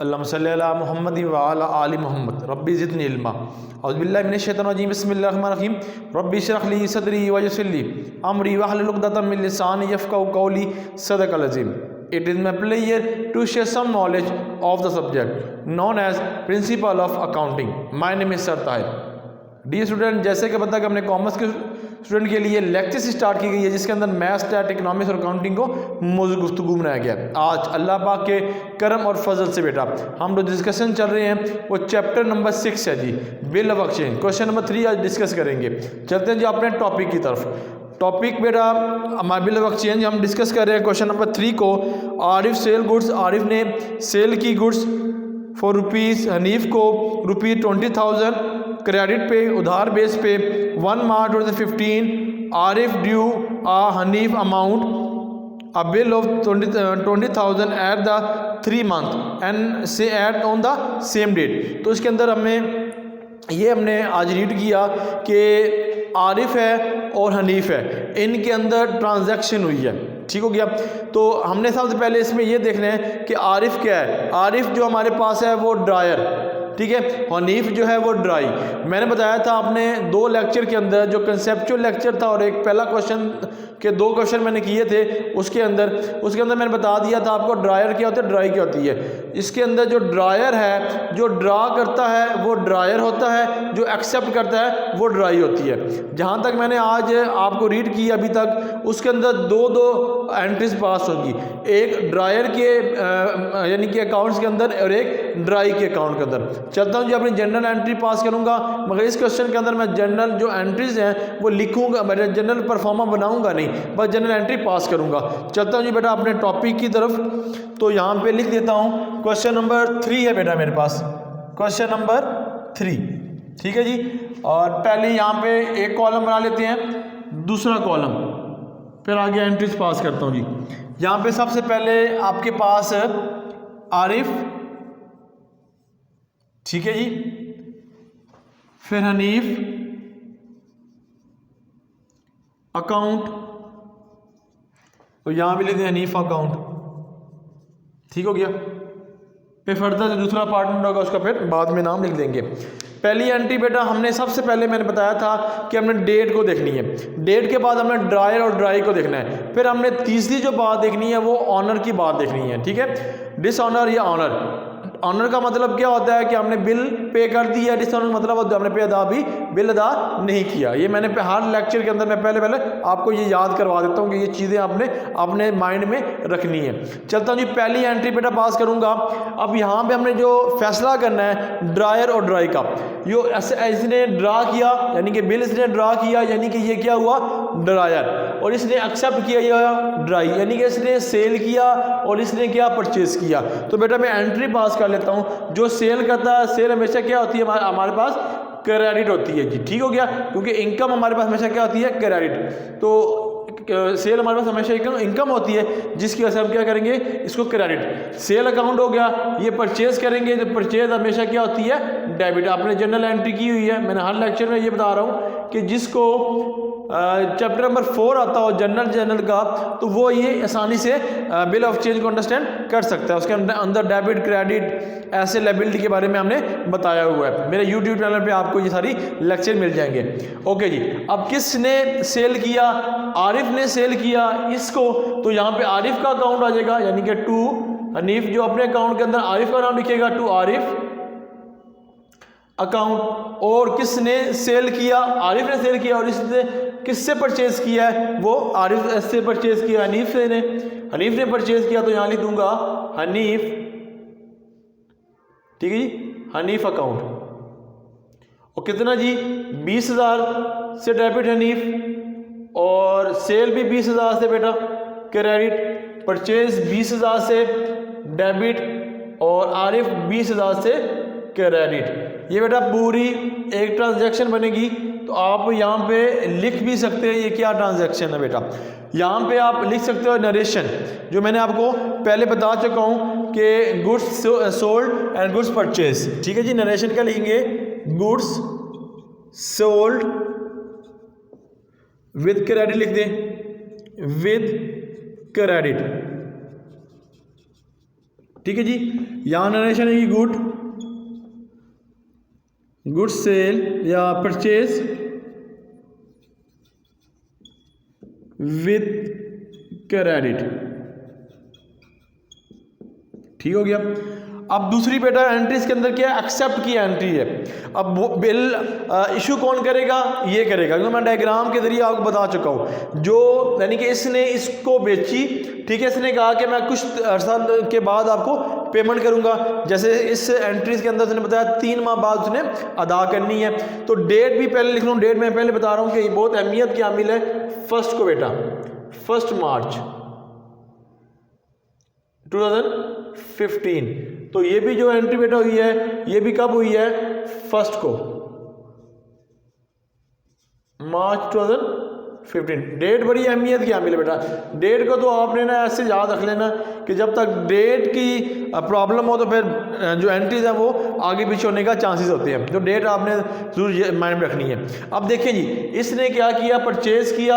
अल्लाहुम्मा सल्ली अला मुहम्मद व अला आलि मुहम्मद रब्बी ज़िदनी इल्मा औज़ु बिल्लाहि मिनश शैतानिर रजीम बिस्मिल्लाहिर रहमानिर रहीम रब्बि इश्रह ली सदरी व यस्सिर ली अमरी वहलुल उक़दतम मिन लिसानी यफ़क़हू क़ौली सदक़ल अज़ीम। It is my pleasure to share some knowledge of the subject known as Principle of Accounting. My name is Sir Tahir. Dear student, जैसे कि पता कि हमने कॉमर्स के स्टूडेंट के लिए लेक्चर्स स्टार्ट की गई है जिसके अंदर मैथ्स, स्टैट, इकोनॉमिक्स और अकाउंटिंग को मौजूद गुफ्तगू बनाया गया है। आज अल्लाह पाक के करम और फजल से बेटा हम जो डिस्कशन चल रहे हैं वो चैप्टर नंबर 6 है जी, bill of exchange. Question number 3 आज डिस्कस करेंगे। चलते हैं जी अपने टॉपिक की तरफ। टॉपिक बेटा हमारा बिल ऑफ एक्सचेंज हम डिस्कस कर रहे हैं क्वेश्चन नंबर 3 को। आरिफ सेल गुड्स, आरिफ ने सेल की गुड्स फॉर रुपीज़, हनीफ को ₹20,000 क्रेडिट पे उधार बेस पे 1 मार्च 2015 Arif due Hanif amount a bill of 20,000 at the 3 month and say at on the same date। तो इसके अंदर हमने आज रीड किया कि आरिफ है और हनीफ है, इनके अंदर ट्रांजैक्शन हुई है, ठीक हो गया। तो हमने सबसे पहले इसमें ये देखना है कि आरिफ क्या है। आरिफ जो हमारे पास है वो ड्रायर, ठीक है। हनीफ जो है वो ड्राई। मैंने बताया था आपने 2 लेक्चर के अंदर जो कंसेप्चुअल लेक्चर था और एक पहला क्वेश्चन के 2 क्वेश्चन मैंने किए थे उसके अंदर मैंने बता दिया था आपको ड्रायर क्या होता है, ड्राई क्या होती है। इसके अंदर जो ड्रायर है, जो ड्रा करता है वो ड्रायर होता है, जो एक्सेप्ट करता है वो ड्राई होती है। जहाँ तक मैंने आज आपको रीड की अभी तक उसके अंदर 2 एंट्रीज पास होंगी, एक ड्रायर के यानी कि अकाउंट्स के अंदर और एक ड्राई के अकाउंट के अंदर। चलता हूँ जी अपनी जनरल एंट्री पास करूँगा, मगर इस क्वेश्चन के अंदर मैं जनरल जो एंट्रीज हैं वो लिखूँगा, मैं जनरल परफॉर्मा बनाऊँगा नहीं, बस जनरल एंट्री पास करूँगा। चलता हूँ जी बेटा अपने टॉपिक की तरफ। तो यहाँ पे लिख देता हूँ क्वेश्चन नंबर 3 है बेटा मेरे पास, क्वेश्चन नंबर 3, ठीक है जी। और पहले यहाँ पे एक कॉलम बना लेते हैं, दूसरा कॉलम, फिर आगे एंट्रीज पास करता हूँ जी। यहाँ पे सबसे पहले आपके पास आरिफ, ठीक है जी, फिर हनीफ अकाउंट, तो यहाँ भी लेते हैं हनीफ अकाउंट, ठीक हो गया। फिर फर्दर जो दूसरा पार्टनर होगा उसका फिर बाद में नाम लिख देंगे। पहली एंट्री बेटा हमने सबसे पहले मैंने बताया था कि हमने डेट को देखनी है, डेट के बाद हमने ड्रायर और ड्राई को देखना है, फिर हमने तीसरी जो बात देखनी है वो ऑनर की बात देखनी है, ठीक है। डिसऑनर या ऑनर। ऑनर का मतलब क्या होता है कि हमने बिल पे कर दिया, डिसऑनर मतलब होता है हमने बिल अदा नहीं किया। ये मैंने हर लेक्चर के अंदर मैं पहले आपको ये याद करवा देता हूँ कि ये चीज़ें आपने अपने माइंड में रखनी है। चलता हूँ जी पहली एंट्री बेटा पास करूँगा। अब यहाँ पे हमने जो फैसला करना है ड्रायर और ड्राई का, यो इसने ड्रा किया यानी कि बिल इसने ड्रा किया यानी कि ये क्या हुआ ड्रायर, और इसने एक्सेप्ट किया ये ड्राई यानी कि इसने सेल किया और इसने क्या परचेज किया। तो बेटा मैं एंट्री पास कर लेता हूँ। जो सेल करता है, सेल हमेशा क्या होती है हमारे पास क्रेडिट होती है जी, ठीक हो गया, क्योंकि इनकम हमारे पास हमेशा क्या होती है क्रेडिट। तो सेल हमारे पास हमेशा इनकम होती है जिसकी वजह से हम क्या करेंगे इसको क्रेडिट। सेल अकाउंट हो गया, ये परचेज करेंगे तो परचेज हमेशा क्या होती है डेबिट। आपने जनरल एंट्री की हुई है, मैंने हर लेक्चर में ये बता रहा हूँ कि जिसको चैप्टर नंबर 4 आता हो जनरल का तो वो ये आसानी से बिल ऑफ चेंज को अंडरस्टैंड कर सकता है। उसके अंदर डेबिट, क्रेडिट, ऐसे लायबिलिटी के बारे में हमने बताया हुआ है। मेरे यूट्यूब चैनल पे आपको ये सारी लेक्चर मिल जाएंगे। ओके जी, अब किसने सेल किया, आरिफ ने सेल किया इसको, तो यहाँ पे आरिफ का अकाउंट आ जाएगा यानी कि टू हनीफ, जो अपने अकाउंट के अंदर आरिफ का नाम लिखेगा टू आरिफ अकाउंट। और किसने सेल किया, आरिफ ने सेल किया, और इसने किससे परचेज किया है वो आरिफ से परचेज किया, हनीफ ने परचेज किया, तो यहाँ लिख दूंगा हनीफ, ठीक है जी, हनीफ अकाउंट। और कितना जी 20,000 से डेबिट हनीफ, और सेल भी 20,000 से बेटा क्रेडिट, परचेज 20,000 से डेबिट और आरिफ 20,000 से क्रेडिट। ये बेटा पूरी एक ट्रांजैक्शन बनेगी। तो आप यहाँ पे लिख भी सकते हैं ये क्या ट्रांजैक्शन है बेटा। यहाँ पे आप लिख सकते हो नरेशन, जो मैंने आपको पहले बता चुका हूँ कि goods sold and goods purchase, ठीक है जी। नरेशन क्या लिखेंगे, गुड्स सोल्ड विद क्रेडिट लिख दें, विद क्रेडिट, ठीक है जी। यहाँ नरेशन है कि गुड सेल या परचेज विथ क्रेडिट, ठीक हो गया। अब दूसरी बेटा एंट्री इसके अंदर क्या है, एक्सेप्ट की एंट्री है। अब वो बिल इशू कौन करेगा, ये करेगा, क्योंकि मैं डायग्राम के जरिए आपको बता चुका हूँ। जो यानी कि इसने इसको बेची, ठीक है, इसने कहा कि मैं कुछ अर्सा के बाद आपको पेमेंट करूंगा। जैसे इस एंट्रीज के अंदर उसने बताया 3 माह बाद उसने अदा करनी है। तो डेट भी पहले लिख लूँ, डेट मैं पहले बता रहा हूँ कि ये बहुत अहमियत की हामिल है। फर्स्ट को बेटा 1 मार्च 2015। तो ये भी जो एंट्री बेटा हुई है, ये भी कब हुई है, 1 को मार्च 2015। डेट बड़ी अहमियत की हामिल है बेटा। डेट को तो आपने ना ऐसे याद रख लेना कि जब तक डेट की प्रॉब्लम हो तो फिर जो एंट्रीज हैं वो आगे पीछे होने का चांसेस होते हैं। तो डेट आपने जरूर माइंड में रखनी है। अब देखिए जी, इसने क्या किया, परचेज किया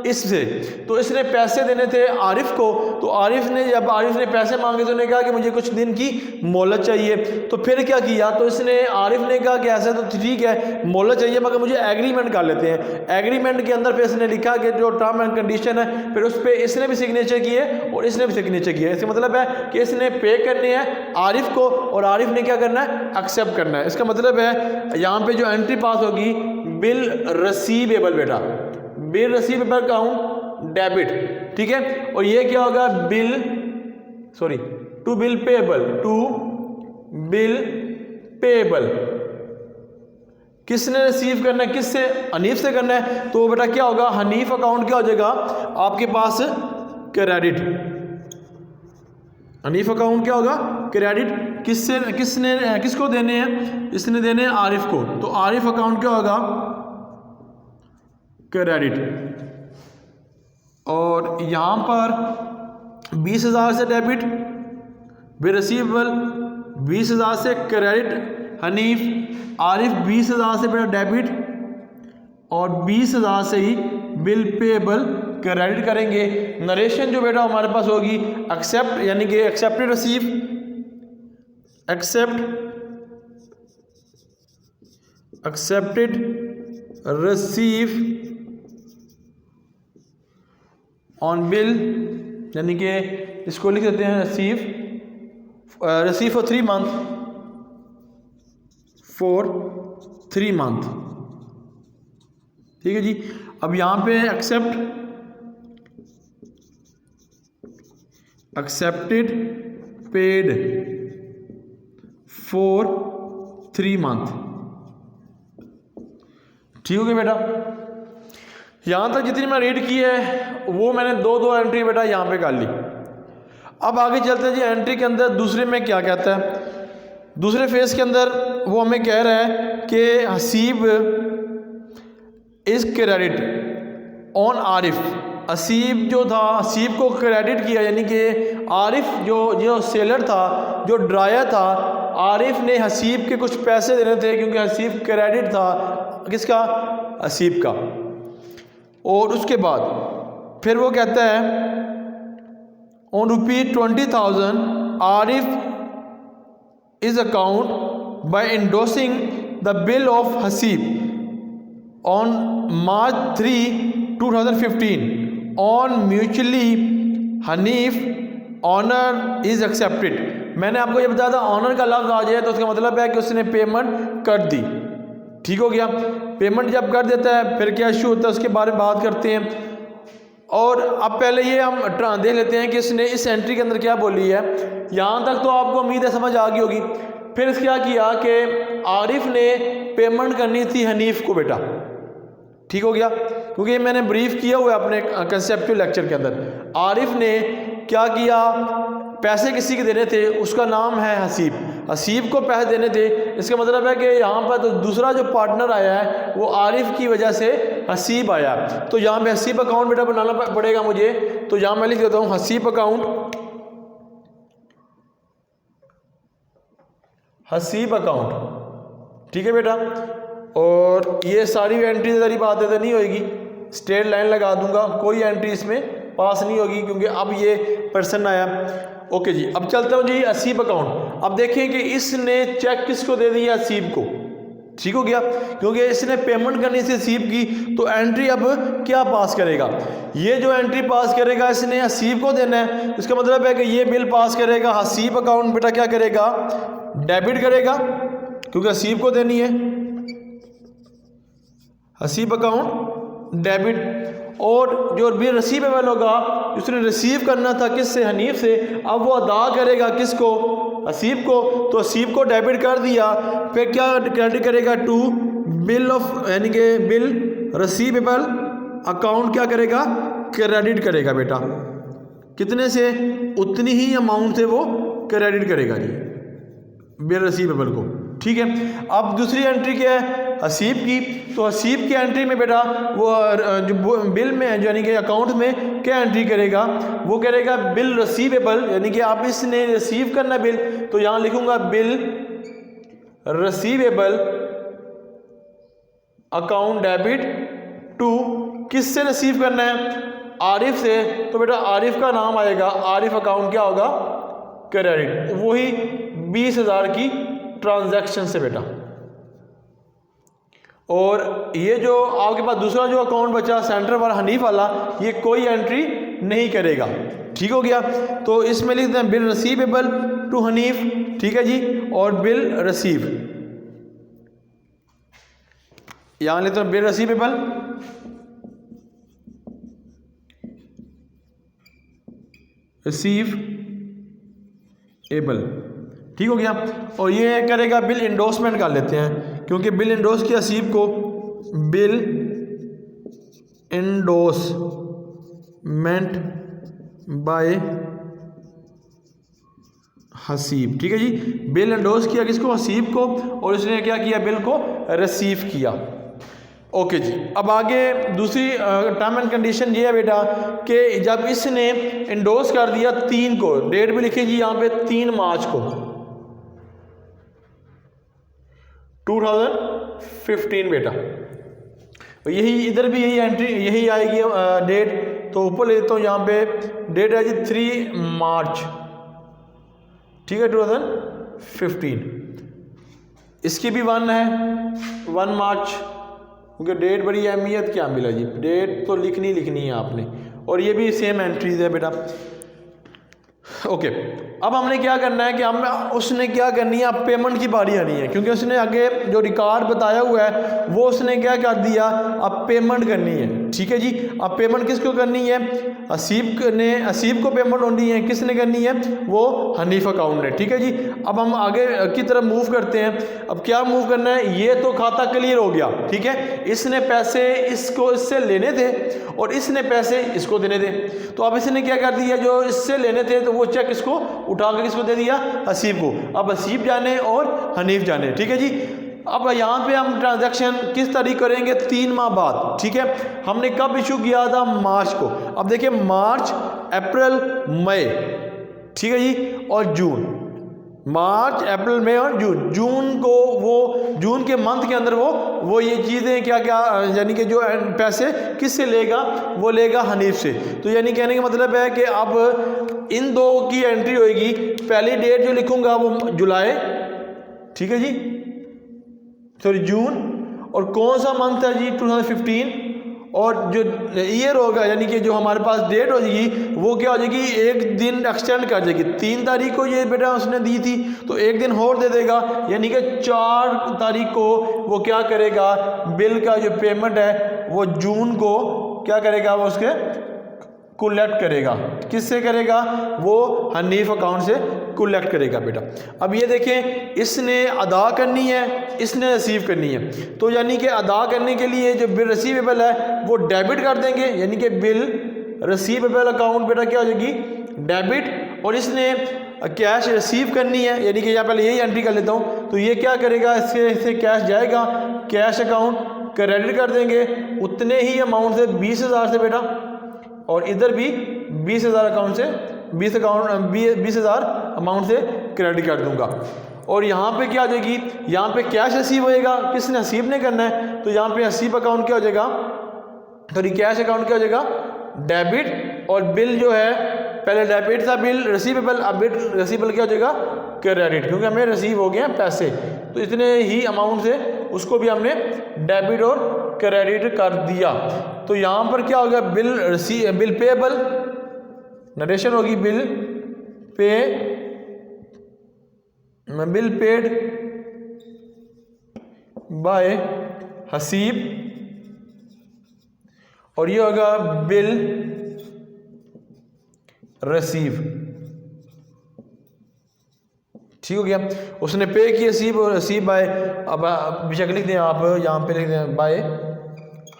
इससे, तो इसने पैसे देने थे आरिफ को। तो आरिफ ने जब आरिफ ने पैसे मांगे तो उसने कहा कि मुझे कुछ दिन की मोहलत चाहिए। तो फिर क्या किया, तो इसने आरिफ ने कहा कि ऐसा तो ठीक है मोहलत चाहिए मगर मुझे एग्रीमेंट कर लेते हैं। एग्रीमेंट के अंदर फिर इसने लिखा कि जो टर्म एंड कंडीशन है, फिर उस पर इसने भी सिग्नेचर किए और इसने भी सिग्नेचर किए। इसका मतलब है कि इसने पे करने हैं आरिफ को और आरिफ ने क्या करना है, एक्सेप्ट करना है। इसका मतलब है यहाँ पे जो एंट्री पास होगी, बिल रसीवेबल बेटा, बिल रसीवेबल अकाउंट डेबिट, ठीक है। और ये क्या होगा, टू बिल पेएबल। किसने रिसीव करना है, किससे, हनीफ से करना है। तो बेटा क्या होगा, हनीफ अकाउंट क्या हो जाएगा आपके पास, क्रेडिट। हनीफ अकाउंट क्या होगा, क्रेडिट। किसको देने हैं, इसने देने हैं आरिफ को। तो आरिफ अकाउंट क्या होगा, क्रेडिट। और यहां पर 20,000 से डेबिट, बे रिसीवेबल 20,000 से क्रेडिट हनीफ, आरिफ 20,000 से बेटा डेबिट और 20,000 से ही बिल पेएबल क्रेडिट करेंगे। नरेशन जो बेटा हमारे पास होगी, एक्सेप्ट यानी कि accepted receive, accepted receive on bill, यानी कि इसको लिख देते हैं रिसीव फॉर 3 मंथ, ठीक है जी। अब यहां पे एक्सेप्टेड पेड फॉर 3 मंथ, ठीक हो गया बेटा। यहां तक जितनी मैं रीड की है वो मैंने दो एंट्री बेटा यहां पे कर ली। अब आगे चलते हैं जी, एंट्री के अंदर दूसरे में क्या कहता है। दूसरे फेज के अंदर वो हमें कह रहा है कि Haseeb is credit on Arif. Haseeb जो था, हसीब को क्रेडिट किया, यानी कि आरिफ जो सेलर था, जो ड्रायर था, आरिफ ने हसीब के कुछ पैसे देने थे क्योंकि हसीब क्रेडिट था, किसका, हसीब का। और उसके बाद फिर वो कहता है on ₹20,000 Arif is account by endorsing the bill of Hasib on March 3, 2015 on mutually Hanif honor is accepted। मैंने आपको ये बताया था ऑनर का लफ्ज़ आ जाए तो उसका मतलब है कि उसने पेमेंट कर दी, ठीक हो गया। पेमेंट जब कर देता है फिर क्या इशू होता है उसके बारे में बात करते हैं। और अब पहले ये हम देख लेते हैं कि इसने इस एंट्री के अंदर क्या बोली है। यहाँ तक तो आपको उम्मीद है समझ आ गई होगी। फिर क्या किया कि आरिफ ने पेमेंट करनी थी हनीफ को बेटा, ठीक हो गया, क्योंकि ये मैंने ब्रीफ किया हुआ है अपने कंसेप्चुअल लेक्चर के अंदर। आरिफ ने क्या किया, पैसे किसी के देने थे, उसका नाम है हसीब, हसीब को पैसे देने थे। इसका मतलब है कि यहाँ पर तो दूसरा जो पार्टनर आया है वो आरिफ की वजह से हसीब आया। तो यहाँ पे हसीब अकाउंट बेटा बनाना पड़ेगा मुझे। तो यहाँ मैं लिख देता हूँ हसीब अकाउंट, हसीब अकाउंट, ठीक है बेटा। और ये सारी एंट्री सारी बात है नहीं होगी, स्ट्रेट लाइन लगा दूंगा, कोई एंट्री इसमें पास नहीं होगी क्योंकि अब ये पर्सन आया। ओके जी, अब चलता हूँ जी हसीब अकाउंट। अब देखें कि इसने चेक किसको दे दिया, हसीब को, ठीक हो गया, क्योंकि इसने पेमेंट करनी थी हसीब की, तो एंट्री अब क्या पास करेगा, ये जो एंट्री पास करेगा इसने हसीब को देना है। इसका मतलब है कि ये बिल पास करेगा, हसीब अकाउंट बेटा क्या करेगा, डेबिट करेगा, क्योंकि हसीब को देनी है, हसीब अकाउंट डेबिट। और जो बिल रिसीवेबल होगा उसने रिसीव करना था किससे, हनीफ से, अब वो अदा करेगा किसको, हसीब को, तो हसीब को डेबिट कर दिया, फिर क्या क्रेडिट करेगा टू बिल ऑफ, यानी कि बिल रिसीवेबल अकाउंट क्या करेगा, क्रेडिट करेगा बेटा, कितने से, उतनी ही अमाउंट से वो क्रेडिट करेगा जी बिल रिसीवेबल को, ठीक है। अब दूसरी एंट्री क्या है, हसीब की, तो हसीब की एंट्री में बेटा वो जो बिल में यानी कि अकाउंट में क्या एंट्री करेगा, वो करेगा बिल रिसीवेबल, यानी कि आप इसने रिसीव करना बिल, तो यहाँ लिखूंगा bill receivable account debit to, किससे रिसीव करना है, आरिफ से, तो बेटा आरिफ का नाम आएगा, आरिफ अकाउंट क्या होगा, क्रेडिट, वही 20,000 की ट्रांजैक्शन से बेटा। और ये जो आपके पास दूसरा जो अकाउंट बचा सेंटर वाला हनीफ वाला, ये कोई एंट्री नहीं करेगा, ठीक हो गया। तो इसमें लिखते हैं बिल रिसीवेबल टू हनीफ, ठीक है जी, और बिल रिसीव, यहां लेते हैं बिल रिसीवेबल रिसीव एबल, ठीक हो गया। और ये करेगा बिल इंडोर्समेंट कर लेते हैं, क्योंकि बिल इंडोर्स की हसीब को बिल इंडोर्समेंट बाय हसीब, ठीक है जी, बिल इंडोर्स किया किसको, हसीब को, और इसने क्या किया, बिल को रिसीव किया। ओके जी, अब आगे दूसरी टर्म एंड कंडीशन ये है बेटा कि जब इसने इंडोर्स कर दिया 3 को, डेट भी लिखी जी यहाँ पे 3 मार्च को 2015 बेटा, यही इधर भी यही एंट्री यही आएगी डेट, तो ऊपर ले लेता हूँ, यहाँ पे डेट है जी 3 मार्च, ठीक है 2015, इसकी भी 1 है 1 मार्च, क्योंकि डेट बड़ी अहमियत क्या मिला जी, डेट तो लिखनी है आपने, और ये भी सेम एंट्रीज है बेटा। ओके, अब हमने क्या करना है कि हम उसने क्या करनी है, अब पेमेंट की बारी आनी है, क्योंकि उसने आगे जो रिकॉर्ड बताया हुआ है वो उसने क्या कर दिया, अब पेमेंट करनी है, ठीक है जी। अब पेमेंट किसको करनी है, हसीब को पेमेंट होनी है, किसने करनी है, वो हनीफ अकाउंट ने, ठीक है जी। अब हम आगे की तरफ मूव करते हैं, अब क्या मूव करना है, ये तो खाता क्लियर हो गया, ठीक है, इसने पैसे इससे लेने थे और इसने पैसे इसको देने थे, तो अब इसने क्या कर दिया, जो इससे लेने थे तो वो चेक इसको उठा कर किसको दे दिया, हसीब को, अब हसीब जाने और हनीफ जाने, ठीक है जी। अब यहाँ पे हम ट्रांजैक्शन किस तारीख करेंगे, 3 माह बाद, ठीक है। हमने कब इशू किया था, मार्च को, अब देखिए मार्च, अप्रैल, मई, ठीक है जी, और जून, मार्च, अप्रैल, मई और जून को वो जून के मंथ के अंदर वो ये चीज़ें क्या क्या, यानी कि जो पैसे किससे लेगा, वो लेगा हनीफ से। तो यानी कहने का मतलब है कि अब इन 2 की एंट्री होगी, पहली डेट जो लिखूंगा वो जुलाई, ठीक है जी, सॉरी जून, और कौन सा मंथ है जी 2015, और जो ईयर होगा यानी कि जो हमारे पास डेट हो जाएगी वो क्या हो जाएगी, 1 दिन एक्सटेंड कर जाएगी, 3 तारीख को ये बेटा उसने दी थी तो 1 दिन और दे देगा, यानी कि 4 तारीख को वो क्या करेगा, बिल का जो पेमेंट है वो जून को क्या करेगा, वो उसके कलेक्ट करेगा, किससे करेगा, वो हनीफ अकाउंट से कलेक्ट करेगा बेटा। अब ये देखें, इसने अदा करनी है, इसने रिसीव करनी है, तो यानी कि अदा करने के लिए जो बिल रिसीवेबल है वो डेबिट कर देंगे, यानी कि बिल रिसीवेबल अकाउंट बेटा क्या हो जाएगी, डेबिट, और इसने कैश रिसीव करनी है, यानी कि यहाँ पहले यही एंट्री कर लेता हूँ, तो ये क्या करेगा, इससे कैश जाएगा, कैश अकाउंट क्रेडिट कर देंगे उतने ही अमाउंट से 20,000 से बेटा, और इधर भी 20,000 अकाउंट से 20,000 अमाउंट से क्रेडिट कर दूंगा। और यहाँ पे क्या आ जाएगी, यहाँ पे कैश रिसीव होएगा, किसने, हसीब ने करना है, तो यहाँ पे हसीब अकाउंट क्या हो जाएगा, सॉरी कैश अकाउंट क्या हो जाएगा, डेबिट, और बिल जो है पहले डेबिट था बिल रिसीवेबल, अब बिल रिसीवेबल क्या हो जाएगा क्रेडिट, क्योंकि हमें रिसीव हो गए हैं पैसे, तो इतने ही अमाउंट से उसको भी हमने डेबिट और क्रेडिट कर दिया। तो यहाँ पर क्या हो गया, बिल पेबल, नरेशन होगी बिल पेड बाय हसीब, और ये होगा बिल रिसीव। ठीक हो गया, उसने पे की हसीब और हसीब बाय, अब बेशक लिख दें आप, यहाँ पे लिख दें बाय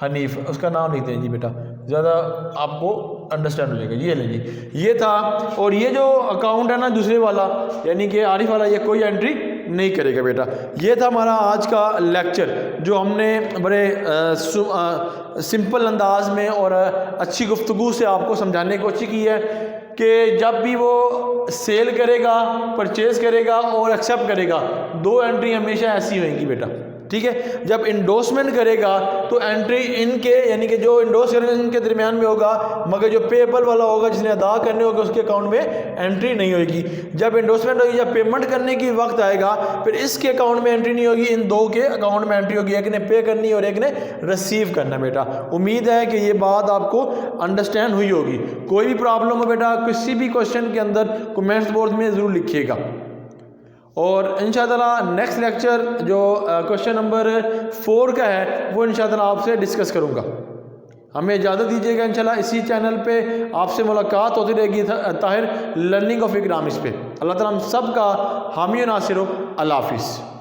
हनीफ, उसका नाम लिखते हैं जी बेटा, ज़्यादा आपको अंडरस्टैंड हो जाएगा। ये ले जी, ये था। और ये जो अकाउंट है ना दूसरे वाला, यानी कि आरिफ वाला, ये कोई एंट्री नहीं करेगा बेटा। ये था हमारा आज का लेक्चर, जो हमने बड़े सिंपल अंदाज में और अच्छी गुफ्तगू से आपको समझाने की कोशिश की है कि जब भी वो सेल करेगा, परचेज़ करेगा और एक्सेप्ट करेगा, दो एंट्री हमेशा ऐसी होंगी बेटा। ठीक है, जब इंडोर्समेंट करेगा तो एंट्री इनके, यानी कि जो इंडोर्स करेंगे इनके दरमियान में होगा, मगर जो पेबल वाला होगा जिसने अदा करने होगा उसके अकाउंट में एंट्री नहीं होगी। जब इंडोर्समेंट होगी, जब पेमेंट करने की वक्त आएगा, फिर इसके अकाउंट में एंट्री नहीं होगी, इन दो के अकाउंट में एंट्री होगी, एक ने पे करनी और एक ने रिसीव करना बेटा। उम्मीद है कि ये बात आपको अंडरस्टैंड हुई होगी। कोई भी प्रॉब्लम हो बेटा, किसी भी क्वेश्चन के अंदर कमेंट्स बोर्ड में ज़रूर लिखिएगा, और इंशाअल्लाह नेक्स्ट लेक्चर जो क्वेश्चन नंबर 4 का है वो इंशाअल्लाह आपसे डिस्कस करूँगा। हमें इजाज़त दीजिएगा, इंशाअल्लाह इसी चैनल पे आपसे मुलाकात होती रहेगी ताहिर लर्निंग ऑफ इकनॉमिक्स पे। अल्लाह ताला हम सब का हामी और नासिर हो। अल्लाह हाफिज़।